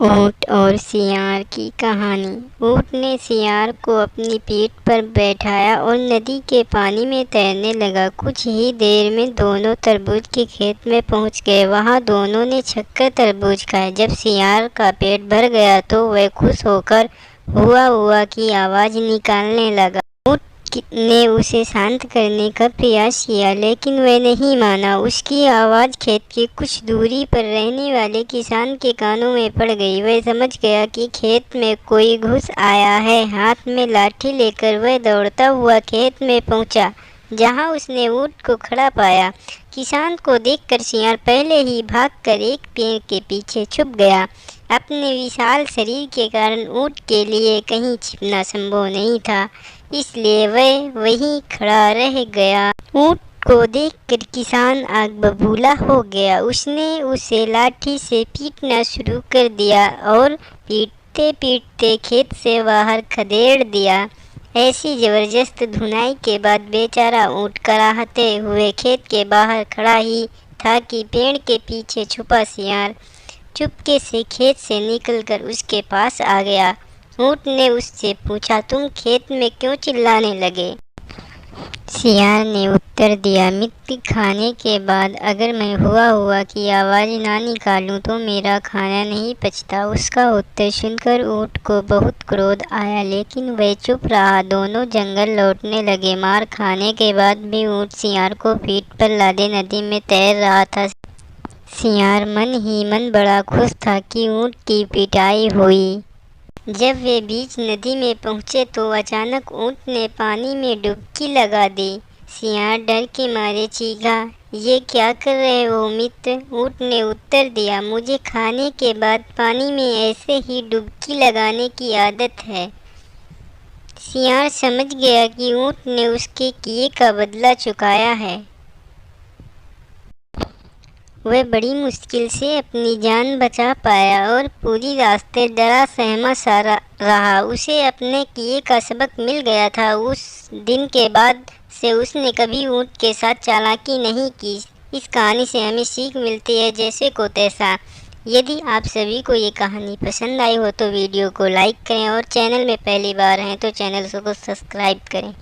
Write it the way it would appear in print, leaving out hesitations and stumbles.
ऊँट और सियार की कहानी। ऊँट ने सियार को अपनी पीठ पर बैठाया और नदी के पानी में तैरने लगा। कुछ ही देर में दोनों तरबूज के खेत में पहुंच गए। वहां दोनों ने छक्कर तरबूज खाए। जब सियार का पेट भर गया तो वह खुश होकर हुआ हुआ की आवाज़ निकालने लगा। ने उसे शांत करने का प्रयास किया, लेकिन वह नहीं माना। उसकी आवाज़ खेत की कुछ दूरी पर रहने वाले किसान के कानों में पड़ गई। वह समझ गया कि खेत में कोई घुस आया है। हाथ में लाठी लेकर वह दौड़ता हुआ खेत में पहुंचा, जहां उसने ऊँट को खड़ा पाया। किसान को देखकर सियार पहले ही भागकर एक पेड़ के पीछे छुप गया। अपने विशाल शरीर के कारण ऊँट के लिए कहीं छिपना संभव नहीं था, इसलिए वह वहीं खड़ा रह गया। ऊँट को देखकर किसान आग बबूला हो गया। उसने उसे लाठी से पीटना शुरू कर दिया और पीटते पीटते खेत से बाहर खदेड़ दिया। ऐसी जबरदस्त धुनाई के बाद बेचारा ऊँट कराहते हुए खेत के बाहर खड़ा ही था कि पेड़ के पीछे छुपा सियार चुपके से खेत से निकलकर उसके पास आ गया। ऊँट ने उससे पूछा, तुम खेत में क्यों चिल्लाने लगे? सियार ने उत्तर दिया, मिट्टी खाने के बाद अगर मैं हुआ की आवाज़ ना निकालूं तो मेरा खाना नहीं पचता। उसका उत्तर सुनकर ऊँट को बहुत क्रोध आया, लेकिन वह चुप रहा। दोनों जंगल लौटने लगे। मार खाने के बाद भी ऊँट सियार को पीठ पर लादे नदी में तैर रहा था। सियार मन ही मन बड़ा खुश था कि ऊँट की पिटाई हुई। जब वे बीच नदी में पहुंचे तो अचानक ऊँट ने पानी में डुबकी लगा दी। सियार डर के मारे चीखा, ये क्या कर रहे हो मित्र? ऊँट ने उत्तर दिया, मुझे खाने के बाद पानी में ऐसे ही डुबकी लगाने की आदत है। सियार समझ गया कि ऊँट ने उसके किए का बदला चुकाया है। वह बड़ी मुश्किल से अपनी जान बचा पाया और पूरी रास्ते डरा सहमा सा रहा। उसे अपने किए का सबक मिल गया था। उस दिन के बाद से उसने कभी ऊँट के साथ चालाकी नहीं की। इस कहानी से हमें सीख मिलती है, जैसे को तैसा। यदि आप सभी को ये कहानी पसंद आई हो तो वीडियो को लाइक करें और चैनल में पहली बार हैं तो चैनल को सब्सक्राइब करें।